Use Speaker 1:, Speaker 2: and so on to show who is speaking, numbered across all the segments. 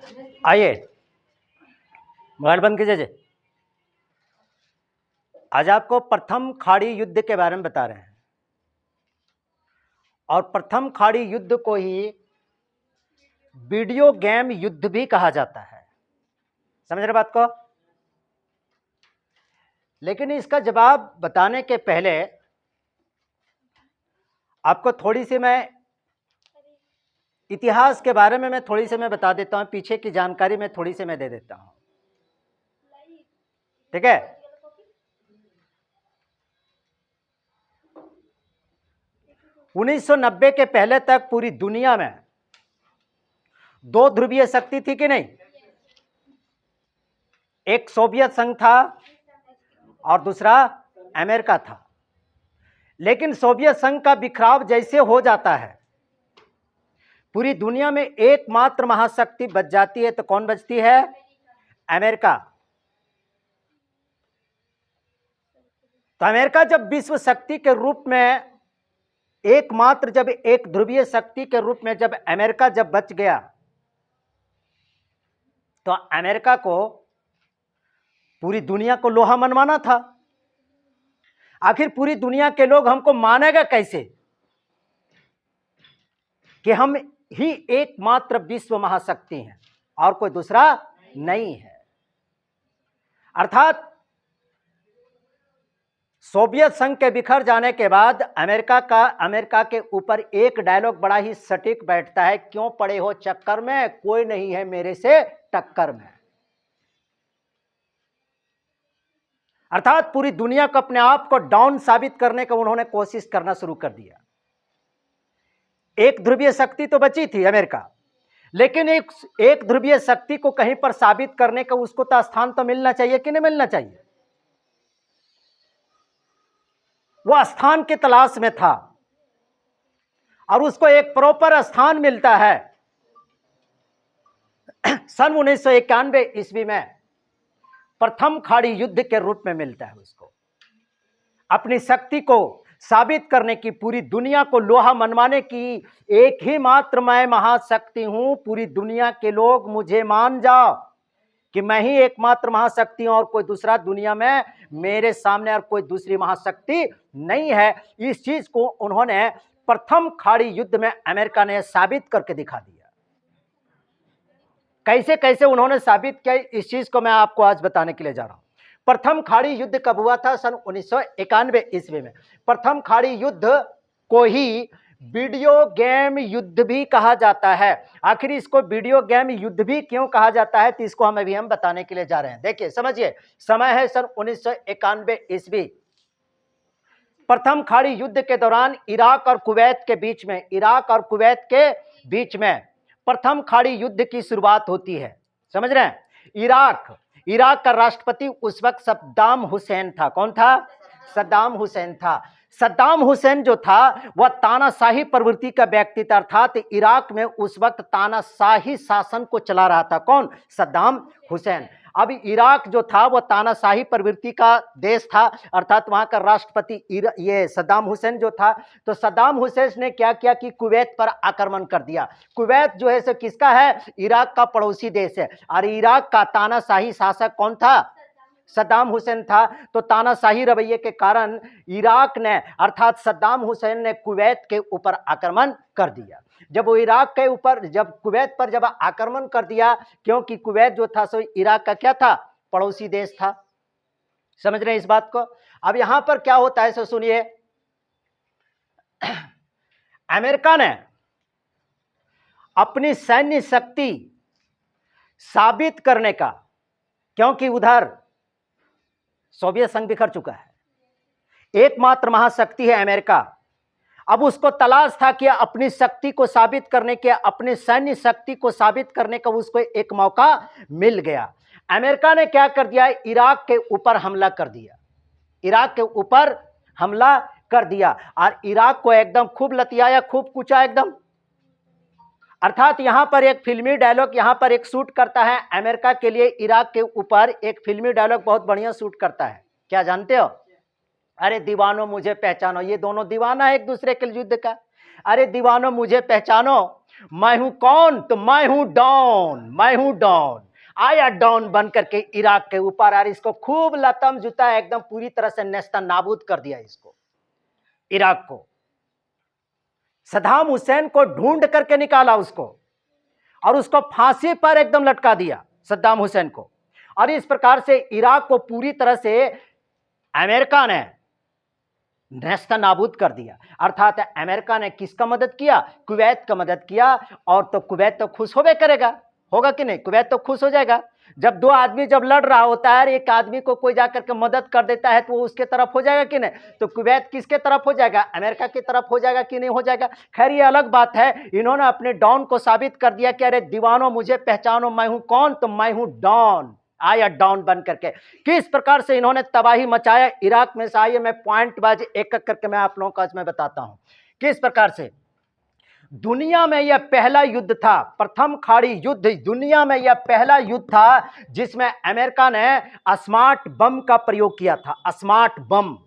Speaker 1: आइए मोबाइल बंद कीजिए जी। आज आपको प्रथम खाड़ी युद्ध के बारे में बता रहे हैं और प्रथम खाड़ी युद्ध को ही वीडियो गेम युद्ध भी कहा जाता है। समझ रहे बात को? लेकिन इसका जवाब बताने के पहले आपको थोड़ी सी मैं इतिहास के बारे में थोड़ी सी मैं बता देता हूं, पीछे की जानकारी मैं थोड़ी सी मैं दे देता हूं। ठीक है? 1990 के पहले तक पूरी दुनिया में दो ध्रुवीय शक्ति थी कि नहीं? एक सोवियत संघ था और दूसरा अमेरिका था। लेकिन सोवियत संघ का बिखराव जैसे हो जाता है, पूरी दुनिया में एकमात्र महाशक्ति बच जाती है। तो कौन बचती है? अमेरिका। तो अमेरिका जब विश्व शक्ति के रूप में एकमात्र, जब एक ध्रुवीय शक्ति के रूप में जब अमेरिका जब बच गया, तो अमेरिका को पूरी दुनिया को लोहा मनवाना था। आखिर पूरी दुनिया के लोग हमको मानेगा कैसे कि हम ही एकमात्र विश्व महाशक्ति हैं और कोई दूसरा नहीं है। अर्थात सोवियत संघ के बिखर जाने के बाद अमेरिका के ऊपर एक डायलॉग बड़ा ही सटीक बैठता है, क्यों पड़े हो चक्कर में, कोई नहीं है मेरे से टक्कर में। अर्थात पूरी दुनिया को अपने आप को डाउन साबित करने का उन्होंने कोशिश करना शुरू कर दिया। एक ध्रुवीय शक्ति तो बची थी अमेरिका, लेकिन एक ध्रुवीय शक्ति को कहीं पर साबित करने का उसको तो स्थान तो मिलना चाहिए कि नहीं मिलना चाहिए? वो स्थान की तलाश में था और उसको एक प्रॉपर स्थान मिलता है सन 1991 ईस्वी में प्रथम खाड़ी युद्ध के रूप में मिलता है। उसको अपनी शक्ति को साबित करने की, पूरी दुनिया को लोहा मनवाने की, एक ही मात्र मैं महाशक्ति हूं, पूरी दुनिया के लोग मुझे मान जाओ कि मैं ही एकमात्र महाशक्ति हूं और कोई दूसरा दुनिया में मेरे सामने और कोई दूसरी महाशक्ति नहीं है। इस चीज को उन्होंने प्रथम खाड़ी युद्ध में अमेरिका ने साबित करके दिखा दिया। कैसे कैसे उन्होंने साबित किया, इस चीज को मैं आपको आज बताने के लिए जा रहा हूं। प्रथम खाड़ी युद्ध कब हुआ था? सन 1991 ईस्वी में। प्रथम खाड़ी युद्ध को ही वीडियो गेम युद्ध भी कहा जाता है। आखिर इसको वीडियो गेम युद्ध भी क्यों कहा जाता है, तो इसको हम बताने के लिए जा रहे हैं। देखिए समझिए, समय है सन 1991 ईस्वी। प्रथम खाड़ी युद्ध के दौरान इराक और कुवैत के बीच में प्रथम खाड़ी युद्ध की शुरुआत होती है। समझ रहे हैं? इराक का राष्ट्रपति उस वक्त सद्दाम हुसैन था। कौन था? सद्दाम हुसैन था। सद्दाम हुसैन जो था वह तानाशाही प्रवृत्ति का व्यक्ति था। अर्थात इराक में उस वक्त तानाशाही शासन को चला रहा था। कौन? सद्दाम हुसैन। अब इराक जो था वह तानाशाही प्रवृत्ति का देश था, अर्थात वहां का राष्ट्रपति ये सद्दाम हुसैन जो था। तो सद्दाम हुसैन ने क्या किया कि कुवैत पर आक्रमण कर दिया। कुवैत जो है सो किसका है? इराक का पड़ोसी देश है। और इराक का तानाशाही शासक कौन था? सद्दाम हुसैन था। तो तानाशाही रवैये के कारण इराक ने, अर्थात सद्दाम हुसैन ने कुवैत के ऊपर आक्रमण कर दिया। जब वो कुवैत पर जब आक्रमण कर दिया, क्योंकि कुवैत जो था सो इराक का क्या था? पड़ोसी देश था। समझ रहे हैं इस बात को? अब यहां पर क्या होता है सो सुनिए। अमेरिका ने अपनी सैन्य शक्ति साबित करने का, क्योंकि उधर सोवियत संघ बिखर चुका है, एकमात्र महाशक्ति है अमेरिका। अब उसको तलाश था कि अपनी शक्ति को साबित करने के, अपनी सैन्य शक्ति को साबित करने का उसको एक मौका मिल गया। अमेरिका ने क्या कर दिया? इराक के ऊपर हमला कर दिया और इराक को एकदम खूब लतियाया, खूब कुचा एकदम। अर्थात यहां पर एक फिल्मी डायलॉग यहां पर एक शूट करता है अमेरिका के लिए। इराक के ऊपर एक फिल्मी डायलॉग बहुत बढ़िया शूट करता है। क्या जानते हो? अरे दीवानों मुझे पहचानो। ये दोनों दीवाना है एक दूसरे के युद्ध का। अरे दीवानों मुझे पहचानो, मैं हूं कौन? तो मैं हूं डॉन, मैं हूं डॉन। आया डॉन बन करके इराक के ऊपर, और इसको खूब लतम जुता एकदम पूरी तरह से नेस्ता नाबूद कर दिया इसको, इराक को। सद्दाम हुसैन को ढूंढ करके निकाला उसको, और उसको फांसी पर एकदम लटका दिया सद्दाम हुसैन को। और इस प्रकार से इराक को पूरी तरह से अमेरिका ने नेस्ता नाबूद कर दिया। अर्थात अमेरिका ने किसका मदद किया? कुवैत का मदद किया। और तो कुवैत तो खुश होबे करेगा, होगा कि नहीं? कुवैत तो खुश हो जाएगा। जब दो आदमी जब लड़ रहा होता है, एक आदमी को कोई जाकर के मदद कर देता है, तो वो उसके तरफ हो जाएगा कि नहीं? तो कुवैत किसके तरफ हो जाएगा? अमेरिका की तरफ हो जाएगा कि नहीं हो जाएगा? खैर ये अलग बात है। इन्होंने अपने डॉन को साबित कर दिया कि अरे दीवानों मुझे पहचानो, मैं हूं कौन? तो मैं हूं डॉन। आया डॉन बन करके। किस प्रकार से इन्होंने तबाही मचाया इराक में से, आइए मैं पॉइंट बाज एक एक करके मैं आप लोगों को आज मैं बताता हूं किस प्रकार से। दुनिया में यह पहला युद्ध था, प्रथम खाड़ी युद्ध। दुनिया में यह पहला युद्ध था जिसमें अमेरिका ने स्मार्ट बम का प्रयोग किया था, स्मार्ट बम।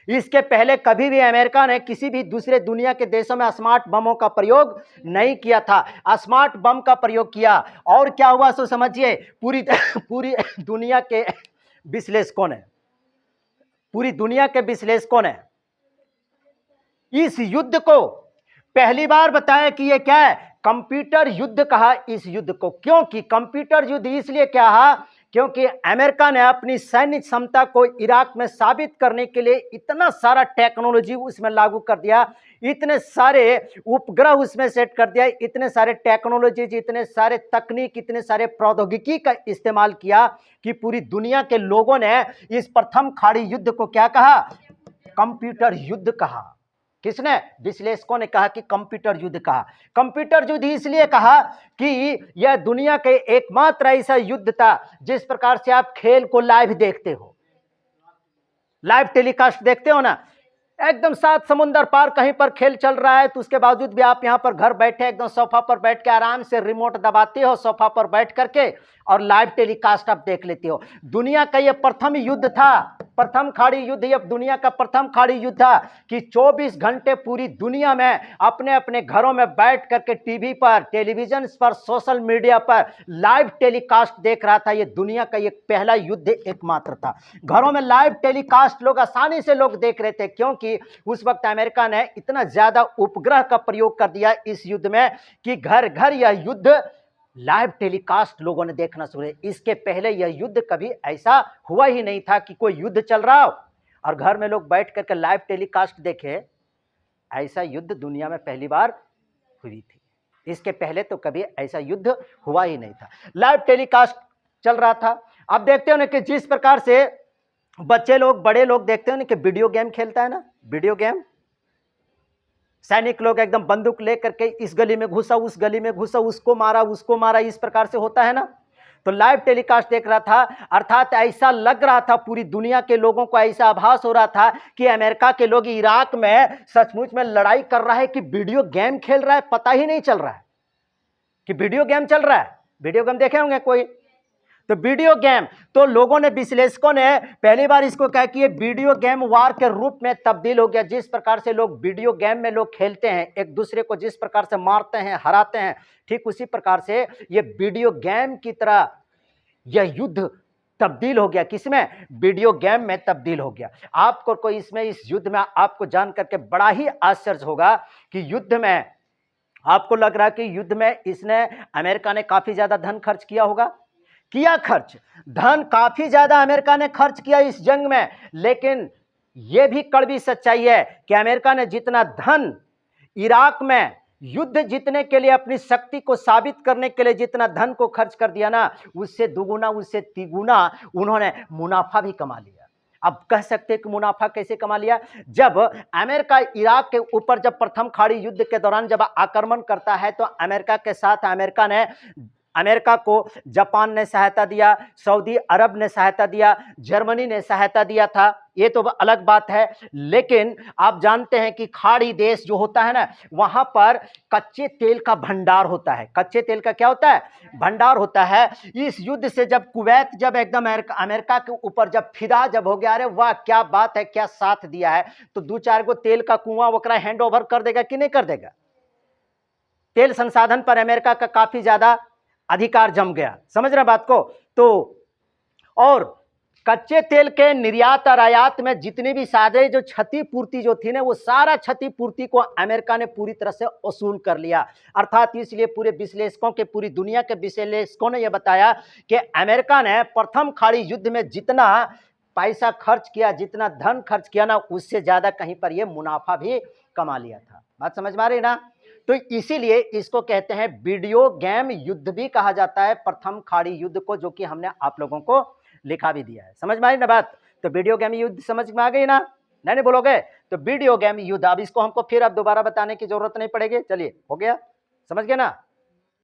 Speaker 1: इसके पहले कभी भी अमेरिका ने किसी भी दूसरे दुनिया के देशों में स्मार्ट बमों का प्रयोग नहीं किया था। स्मार्ट बम का प्रयोग किया और क्या हुआ सो समझिए। पूरी पूरी दुनिया के विश्लेषकों ने, पूरी दुनिया के विश्लेषकों ने इस युद्ध को पहली बार बताया कि यह क्या है? कंप्यूटर युद्ध कहा इस युद्ध को। क्योंकि कंप्यूटर युद्ध इसलिए कहा क्योंकि अमेरिका ने अपनी सैन्य क्षमता को इराक में साबित करने के लिए इतना सारा टेक्नोलॉजी उसमें लागू कर दिया, इतने सारे उपग्रह उसमें सेट कर दिया, इतने सारे टेक्नोलॉजीज, इतने सारे तकनीक, इतने सारे प्रौद्योगिकी का इस्तेमाल किया कि पूरी दुनिया के लोगों ने इस प्रथम खाड़ी युद्ध को क्या कहा? कंप्यूटर युद्ध कहा। किसने? विश्लेषकों ने कहा कि कंप्यूटर युद्ध कहा। कंप्यूटर युद्ध इसलिए कहा कि यह दुनिया के एकमात्र ऐसा युद्ध था जिस प्रकार से आप खेल को लाइव देखते हो, लाइव टेलीकास्ट देखते हो ना, एकदम सात समुंदर पार कहीं पर खेल चल रहा है तो उसके बावजूद भी आप यहां पर घर बैठे एकदम सोफा पर बैठ के आराम से रिमोट दबाते हो सोफा पर बैठ करके और लाइव टेलीकास्ट आप देख लेते हो। दुनिया का यह प्रथम युद्ध था, प्रथम खाड़ी युद्ध। यह दुनिया का प्रथम खाड़ी युद्ध था कि 24 घंटे पूरी दुनिया में अपने अपने घरों में बैठ करके टीवी पर, टेलीविजन पर, सोशल मीडिया पर लाइव टेलीकास्ट देख रहा था। यह दुनिया का यह पहला युद्ध एकमात्र था। घरों में लाइव टेलीकास्ट लोग आसानी से लोग देख रहे थे क्योंकि उस वक्त अमेरिका ने इतना ज्यादा उपग्रह का प्रयोग कर दिया इस युद्ध में कि घर घर यह युद्ध लाइव टेलीकास्ट लोगों ने देखना शुरू किया। इसके पहले यह युद्ध कभी ऐसा हुआ ही नहीं था कि कोई युद्ध चल रहा हो और घर में लोग बैठ करके लाइव टेलीकास्ट देखे। ऐसा युद्ध दुनिया में पहली बार हुई थी। इसके पहले तो कभी ऐसा युद्ध हुआ ही नहीं था। लाइव टेलीकास्ट चल रहा था। अब देखते हो ना कि जिस प्रकार से बच्चे लोग, बड़े लोग देखते हो ना कि वीडियो गेम खेलता है ना, वीडियो गेम। सैनिक लोग एकदम बंदूक लेकर के इस गली में घुसा, उस गली में घुसा, उसको मारा, इस प्रकार से होता है ना। तो लाइव टेलीकास्ट देख रहा था, अर्थात ऐसा लग रहा था, पूरी दुनिया के लोगों को ऐसा आभास हो रहा था कि अमेरिका के लोग इराक में सचमुच में लड़ाई कर रहा है कि वीडियो गेम खेल रहा है। पता ही नहीं चल रहा है कि वीडियो गेम चल रहा है। वीडियो गेम देखे होंगे कोई? तो वीडियो गेम, तो लोगों ने, विश्लेषकों ने पहली बार इसको कहा कि ये वीडियो गेम वार के रूप में तब्दील हो गया। जिस प्रकार से लोग वीडियो गेम में लोग खेलते हैं, एक दूसरे को जिस प्रकार से मारते हैं, हराते हैं, ठीक उसी प्रकार से ये वीडियो गेम की तरह यह युद्ध तब्दील हो गया। किसमें? वीडियो गेम में तब्दील हो गया। आपको कोई इसमें, इस युद्ध में आपको जान करके बड़ा ही आश्चर्य होगा कि युद्ध में आपको लग रहा है कि युद्ध में इसने, अमेरिका ने काफी ज्यादा धन खर्च किया होगा। किया खर्च, धन काफी ज्यादा अमेरिका ने खर्च किया इस जंग में। लेकिन यह भी कड़वी सच्चाई है कि अमेरिका ने जितना धन इराक में युद्ध जीतने के लिए, अपनी शक्ति को साबित करने के लिए जितना धन को खर्च कर दिया ना, उससे दुगुना, उससे तिगुना उन्होंने मुनाफा भी कमा लिया। अब कह सकते हैं कि मुनाफा कैसे कमा लिया? जब अमेरिका इराक के ऊपर जब प्रथम खाड़ी युद्ध के दौरान जब आक्रमण करता है तो अमेरिका के साथ अमेरिका को जापान ने सहायता दिया, सऊदी अरब ने सहायता दिया, जर्मनी ने सहायता दिया था। ये तो अलग बात है। लेकिन आप जानते हैं कि खाड़ी देश जो होता है ना, वहां पर कच्चे तेल का भंडार होता है। कच्चे तेल का क्या होता है? भंडार होता है। इस युद्ध से जब कुवैत जब एकदम अमेरिका के ऊपर जब फिदा जब हो गया, अरे वाह क्या बात है, क्या साथ दिया है, तो दो चार गो तेल का कुआं वकरा हैंड ओवर कर देगा कि नहीं कर देगा? तेल संसाधन पर अमेरिका का काफी ज्यादा अधिकार जम गया। समझ रहे हैं बात को? तो और कच्चे तेल के निर्यात और आयात में जितनी भी सारे जो क्षतिपूर्ति जो थी ना, वो सारा क्षतिपूर्ति को अमेरिका ने पूरी तरह से वसूल कर लिया। अर्थात इसलिए पूरे विश्लेषकों के, पूरी दुनिया के विश्लेषकों ने यह बताया कि अमेरिका ने प्रथम खाड़ी युद्ध में जितना पैसा खर्च किया, जितना धन खर्च किया ना, उससे ज्यादा कहीं पर यह मुनाफा भी कमा लिया था। बात समझ में आ रही ना? तो इसीलिए इसको कहते हैं वीडियो गेम युद्ध भी कहा जाता है, प्रथम खाड़ी युद्ध को, जो कि हमने आप लोगों को लिखा भी दिया है। समझ में आई ना बात? तो वीडियो गेम युद्ध समझ में आ गई ना? नहीं बोलोगे तो वीडियो गेम युद्ध। अब इसको हमको फिर अब दोबारा बताने की जरूरत नहीं पड़ेगी। चलिए, हो गया, समझ गए ना?